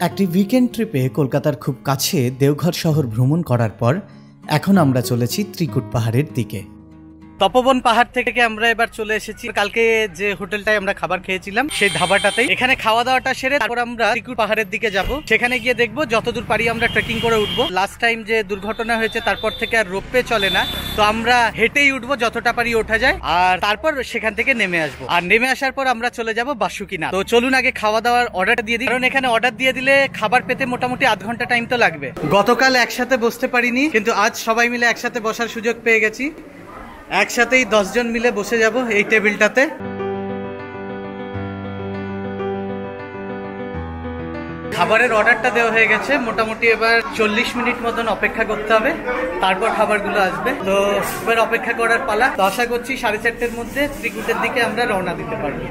একটি উইকেন্ড ট্রিপে কলকাতার খুব কাছে দেওঘর শহর ভ্রমণ করার পর এখন আমরা চলেছি ত্রিকুট পাহাড়ের দিকে। তপবন পাহাড় থেকে আমরা এবার চলে এসেছি কালকে যে হোটেলটায় আমরা খাবার খেয়েছিলাম সেই ধাবাটাতেই। এখানে খাওয়া দাওয়াটা সেরে তারপর আমরা ত্রিকুট পাহাড়ের দিকে যাব। সেখানে গিয়ে দেখবো যতদূর পারি আমরা ট্রেকিং করে উঠবো। লাস্ট টাইম যে দুর্ঘটনা হয়েছে তারপর থেকে আর রোপওয়ে চলে না, তো আমরা হেঁটেই উঠবো যতটা পারি ওঠা যায়, আর তারপর সেখান থেকে নেমে আসবো। আর নেমে আসার পর আমরা চলে যাব বাসুকিনাথ। তো চলুন আগে খাওয়া দাওয়ার অর্ডারটা দিয়ে দিই, কারণ এখানে অর্ডার দিয়ে দিলে খাবার পেতে মোটামুটি আধ ঘন্টা টাইম তো লাগবে। গতকাল একসাথে বসতে পারিনি, কিন্তু আজ সবাই মিলে একসাথে বসার সুযোগ পেয়ে গেছি। একসাথেই 10 জন মিলে বসে যাব এই টেবিলটাতে। খাবারের অর্ডারটা দেওয়া হয়ে গেছে, মোটামুটি এবার 40 মিনিট মতন অপেক্ষা করতে হবে, তারপর খাবারগুলো আসবে। তো এবার অপেক্ষা করার পালা। তো আশা করছি 4:30-র মধ্যে ত্রিকুটের দিকে আমরা রওনা দিতে পারবো।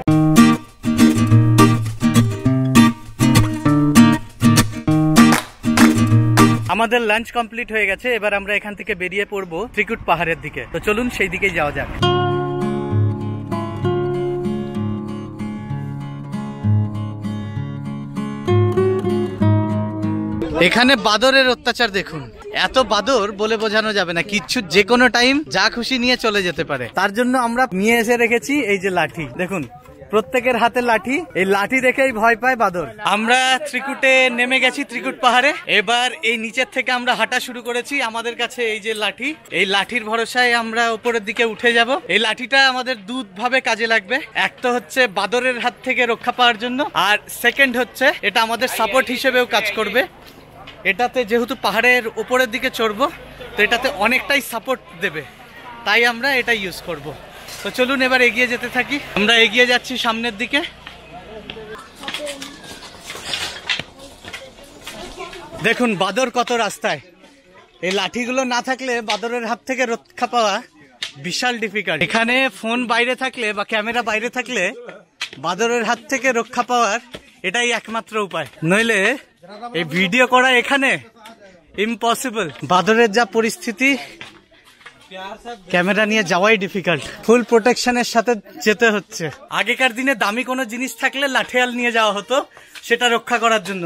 আমাদের লাঞ্চ কমপ্লিট হয়ে গেছে, এবার আমরা এখান থেকে বেরিয়ে পড়বো ত্রিকুট পাহাড়ের দিকে। তো চলুন সেই দিকে যাওয়া যাক। এখানে বাদরের অত্যাচার দেখুন, এত বাদর বলে বোঝানো যাবে না। কিচ্ছু যে কোনো টাইম যা খুশি নিয়ে চলে যেতে পারে। তার জন্য আমরা নিয়ে এসে রেখেছি এই যে লাঠি। দেখুন প্রত্যেকের হাতে লাঠি, এই লাঠি দেখেই ভয় পায় বাদর। আমরা ত্রিকুটে নেমে গেছি, ত্রিকুট পাহাড়ে। এবার এই নিচের থেকে আমরা হাঁটা শুরু করেছি। আমাদের কাছে এই যে লাঠি, এই লাঠির ভরসায় আমরা উপরের দিকে উঠে যাব। এই লাঠিটা আমাদের দুভাবে কাজে লাগবে। এক তো হচ্ছে বাদরের হাত থেকে রক্ষা পাওয়ার জন্য, আর সেকেন্ড হচ্ছে এটা আমাদের সাপোর্ট হিসেবেও কাজ করবে। এটাতে যেহেতু পাহাড়ের উপরের দিকে চড়বো, তো এটাতে অনেকটাই সাপোর্ট দেবে, তাই আমরা এটা ইউজ করব। তো চলুন এবার এগিয়ে যেতে থাকি। আমরা এগিয়ে যাচ্ছি সামনের দিকে। দেখুন বাদর কত রাস্তায়। এই লাঠিগুলো না থাকলে বাদরের হাত থেকে রক্ষা পাওয়া বিশাল ডিফিকাল্ট। এখানে ফোন বাইরে থাকলে বা ক্যামেরা বাইরে থাকলে বাদরের হাত থেকে রক্ষা পাওয়ার এটাই একমাত্র উপায়, নইলে এই ভিডিও করা এখানে ইম্পসিবল। বাদরের যা পরিস্থিতি, ক্যামেরা নিয়ে যাওয়াই ডিফিকাল্ট। ফুল প্রোটেকশনের সাথে যেতে হচ্ছে। আগেকার দিনে দামি কোনো জিনিস থাকলে লাঠিয়াল নিয়ে যাওয়া হতো সেটা রক্ষা করার জন্য,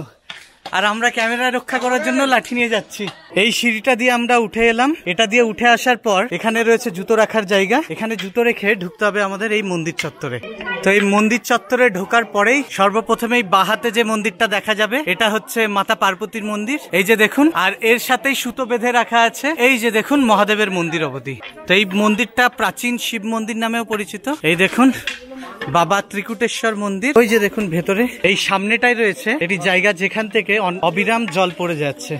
আর আমরা ক্যামেরা রক্ষা করার জন্য লাঠি নিয়ে যাচ্ছি। এই সিঁড়িটা দিয়ে আমরা উঠে এলাম। এটা দিয়ে উঠে আসার পর এখানে রয়েছে জুতো রাখার জায়গা। এখানে জুতো রেখে ঢুকতে হবে আমাদের এই মন্দির চত্বরে। তো এই মন্দির চত্বরে ঢোকার পরেই সর্বপ্রথমেই বাহাতে যে মন্দিরটা দেখা যাবে, এটা হচ্ছে মাতা পার্বতীর মন্দির। এই যে দেখুন, আর এর সাথেই সুতো বেঁধে রাখা আছে। এই যে দেখুন মহাদেবের মন্দির অবধি। তো এই মন্দিরটা প্রাচীন শিব মন্দির নামেও পরিচিত। এই দেখুন বাবা ত্রিকুটেশ্বর মন্দির। ওই যে দেখুন ভেতরে এই সামনেটাই রয়েছে এটি জায়গা যেখান থেকে অবিরাম জল পড়ে যাচ্ছে।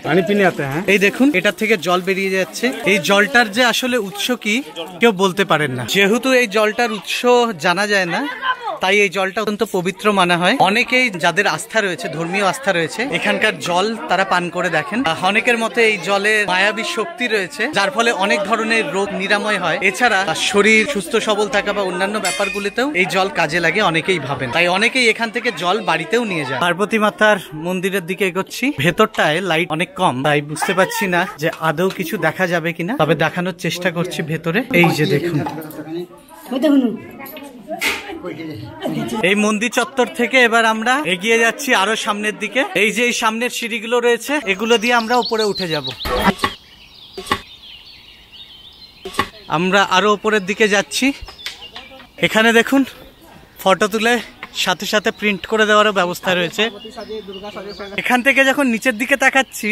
এই দেখুন এটা থেকে জল বেরিয়ে যাচ্ছে। এই জলটার যে আসলে উৎস কি কেউ বলতে পারেন না। যেহেতু এই জলটার উৎস জানা যায় না, তাই এই জলটা অত্যন্ত পবিত্র মানা হয়। অনেকেই যাদের আস্থা রয়েছে, ধর্মীয় আস্থা রয়েছে, এখানকার জল তারা পান করে দেখেন। অনেকের মতে এই জলে মায়াবী শক্তি রয়েছে, যার ফলে অনেক ধরনের রোগ নিরাময় হয়। এছাড়া শরীর সুস্থ সবল থাকা বা অন্যান্য ব্যাপারগুলিতেও এই জল কাজে লাগে অনেকেই ভাবেন। তাই অনেকেই এখান থেকে জল বাড়িতেও নিয়ে যায়। পার্বতী মাতার মন্দিরের দিকে এগোচ্ছি। ভেতরটায় লাইট অনেক কম, তাই বুঝতে পারছি না যে আদৌ কিছু দেখা যাবে কিনা, তবে দেখানোর চেষ্টা করছি ভেতরে। এই যে দেখুন, এই মন্দির চত্বর থেকে এবার আমরা এগিয়ে যাচ্ছি আরো সামনের দিকে। এই যে এই সামনের সিঁড়িগুলো রয়েছে, এগুলো দিয়ে আমরা উপরে উঠে যাব। আমরা আরো উপরের দিকে যাচ্ছি। এখানে দেখুন ফটো তুলে সাথে সাথে প্রিন্ট করে দেওয়ারও ব্যবস্থা রয়েছে। এখান থেকে যখন নিচের দিকে তাকাচ্ছি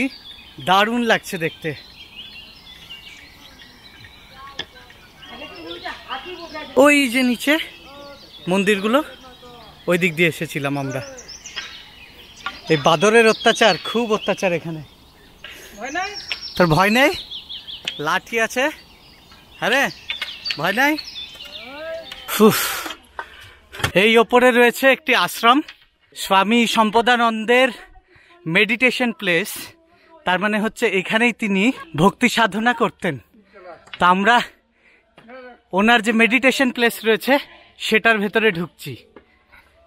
দারুণ লাগছে দেখতে। ওই যে নিচে মন্দিরগুলো, ওই দিক দিয়ে এসেছিলাম আমরা। এই বাদরের অত্যাচার, খুব অত্যাচার এখানে। তোর ভয় নেই? লাঠি আছে। আরে ভয় নাই। এই ওপরে রয়েছে একটি আশ্রম, স্বামী সম্পদানন্দের মেডিটেশন প্লেস। তার মানে হচ্ছে এখানেই তিনি ভক্তি সাধনা করতেন। তা আমরা ওনার যে মেডিটেশন প্লেস রয়েছে সেটার ভেতরে ঢুকছি।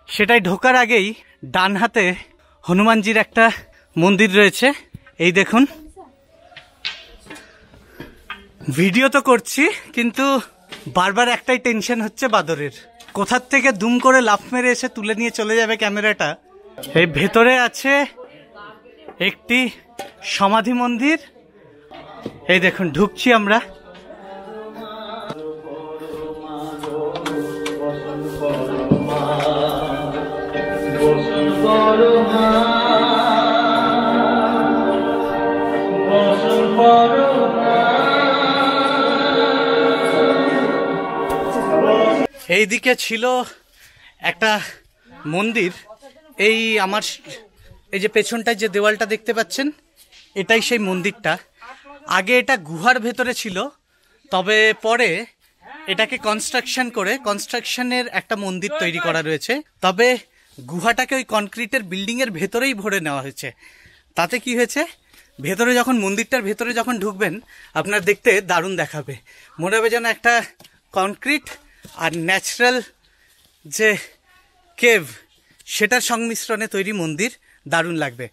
সেটাই ঢোকার আগেই ডান হাতে হনুমানজির একটা মন্দির রয়েছে। এই দেখুন, ভিডিও তো করছি কিন্তু বারবার একটাই টেনশন হচ্ছে বাদরের, কোথার থেকে দুম করে লাফ মেরে এসে তুলে নিয়ে চলে যাবে ক্যামেরাটা। এই ভেতরে আছে একটি সমাধি মন্দির। এই দেখুন ঢুকছি আমরা। এইদিকে ছিল একটা মন্দির। এই আমার এই যে পেছনটায় যে দেওয়ালটা দেখতে পাচ্ছেন, এটাই সেই মন্দিরটা। আগে এটা গুহার ভেতরে ছিল, তবে পরে এটাকে কনস্ট্রাকশনের একটা মন্দির তৈরি করা রয়েছে। তবে গুহাটাকে ওই কনক্রিটের বিল্ডিংয়ের ভেতরেই ভরে নেওয়া হয়েছে। তাতে কি হয়েছে, ভেতরে যখন মন্দিরটার ভেতরে যখন ঢুকবেন আপনার দেখতে দারুণ দেখাবে। মনে হবে যেন একটা কনক্রিট আর ন্যাচারাল যে কেভ সেটার সংমিশ্রণে তৈরি মন্দির, দারুণ লাগবে।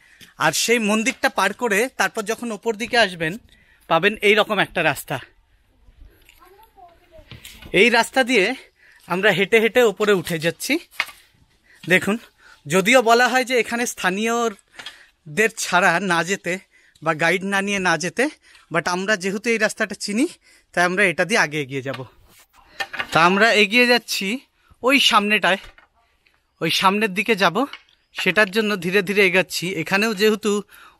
আর সেই মন্দিরটা পার করে তারপর যখন ওপর দিকে আসবেন পাবেন এই রকম একটা রাস্তা। এই রাস্তা দিয়ে আমরা হেঁটে হেঁটে ওপরে উঠে যাচ্ছি। দেখুন, যদিও বলা হয় যে এখানে স্থানীয়দের ছাড়া না যেতে বা গাইড না নিয়ে না যেতে, বাট আমরা যেহেতু এই রাস্তাটা চিনি তাই আমরা এটা দিয়ে আগে এগিয়ে যাব। তা আমরা এগিয়ে যাচ্ছি ওই সামনেটায়, ওই সামনের দিকে যাব, সেটার জন্য ধীরে ধীরে এগাচ্ছি। এখানেও যেহেতু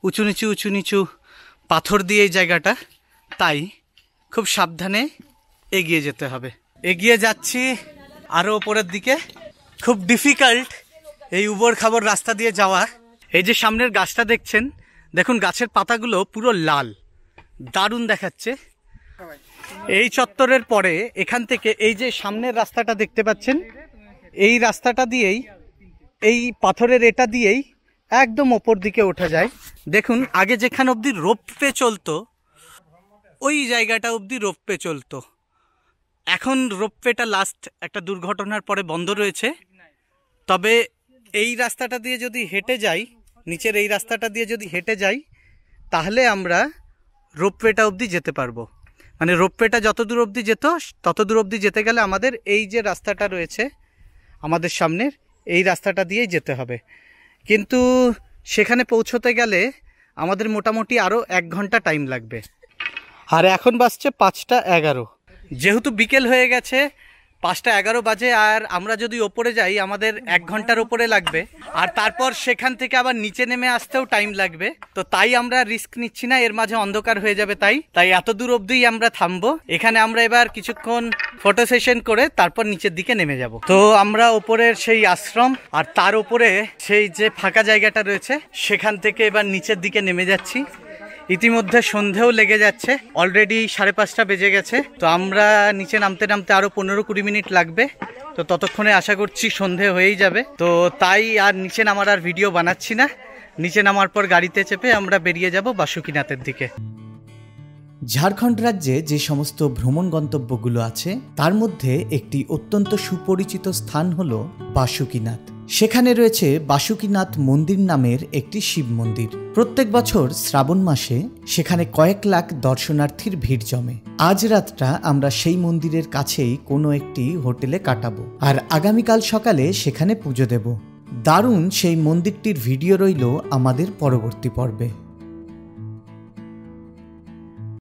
উঁচু নিচু পাথর দিয়ে এই জায়গাটা, তাই খুব সাবধানে এগিয়ে যেতে হবে। এগিয়ে যাচ্ছি আরও ওপরের দিকে। খুব ডিফিকাল্ট এই উবড় খাবড় রাস্তা দিয়ে যাওয়া। এই যে সামনের গাছটা দেখছেন, দেখুন গাছের পাতাগুলো পুরো লাল, দারুণ দেখাচ্ছে। এই চত্বরের পরে এখান থেকে এই যে সামনের রাস্তাটা দেখতে পাচ্ছেন, এই রাস্তাটা দিয়েই, এই পাথরের এটা দিয়েই একদম ওপর দিকে ওঠা যায়। দেখুন আগে যেখানে অবধি রোপওয়ে চলতো ওই জায়গাটা অবধি রোপওয়ে চলতো। এখন রোপওয়েটা লাস্ট একটা দুর্ঘটনার পরে বন্ধ রয়েছে। তবে এই রাস্তাটা দিয়ে যদি হেঁটে যাই, নিচের এই রাস্তাটা দিয়ে যদি হেঁটে যাই, তাহলে আমরা রোপওয়েটা অবধি যেতে পারবো। মানে রোপওয়েটা যত দূর অবধি যেত তত দূর অবধি যেতে গেলে আমাদের এই যে রাস্তাটা রয়েছে আমাদের সামনের, এই রাস্তাটা দিয়েই যেতে হবে। কিন্তু সেখানে পৌঁছতে গেলে আমাদের মোটামুটি আরও 1 ঘন্টা টাইম লাগবে। আর এখন বাজছে 5টা 11। যেহেতু বিকেল হয়ে গেছে, 5টা 11 বাজে, আর আমরা যদি ওপরে যাই আমাদের 1 ঘন্টার ওপরে লাগবে। আর তারপর সেখান থেকে আবার নিচে নেমে আসতেও টাইম লাগবে। তো তাই আমরা রিস্ক নিচ্ছি না, এর মাঝে অন্ধকার হয়ে যাবে। তাই এত দূর অবধিই আমরা থামবো। এখানে আমরা এবার কিছুক্ষণ ফটো সেশন করে তারপর নিচের দিকে নেমে যাব। তো আমরা ওপরের সেই আশ্রম আর তার উপরে সেই যে ফাঁকা জায়গাটা রয়েছে সেখান থেকে এবার নিচের দিকে নেমে যাচ্ছি। ইতিমধ্যে সন্ধেও লেগে যাচ্ছে, অলরেডি 5:30 বেজে গেছে। তো আমরা নিচে নামতে নামতে আরো 15-20 মিনিট লাগবে। তো ততক্ষণে আশা করছি সন্ধে হয়েই যাবে। তো তাই আর নিচে নামার আর ভিডিও বানাচ্ছি না। নিচে নামার পর গাড়িতে চেপে আমরা বেরিয়ে যাব বাসুকিনাথের দিকে। ঝাড়খণ্ড রাজ্যে যে সমস্ত ভ্রমণ গন্তব্যগুলো আছে তার মধ্যে একটি অত্যন্ত সুপরিচিত স্থান হল বাসুকিনাথ। সেখানে রয়েছে বাসুকিনাথ মন্দির নামের একটি শিব মন্দির। প্রত্যেক বছর শ্রাবণ মাসে সেখানে কয়েক লাখ দর্শনার্থীর ভিড় জমে। আজ রাতটা আমরা সেই মন্দিরের কাছেই কোনো একটি হোটেলে কাটাবো, আর আগামীকাল সকালে সেখানে পুজো দেব। দারুণ সেই মন্দিরটির ভিডিও রইল আমাদের পরবর্তী পর্বে।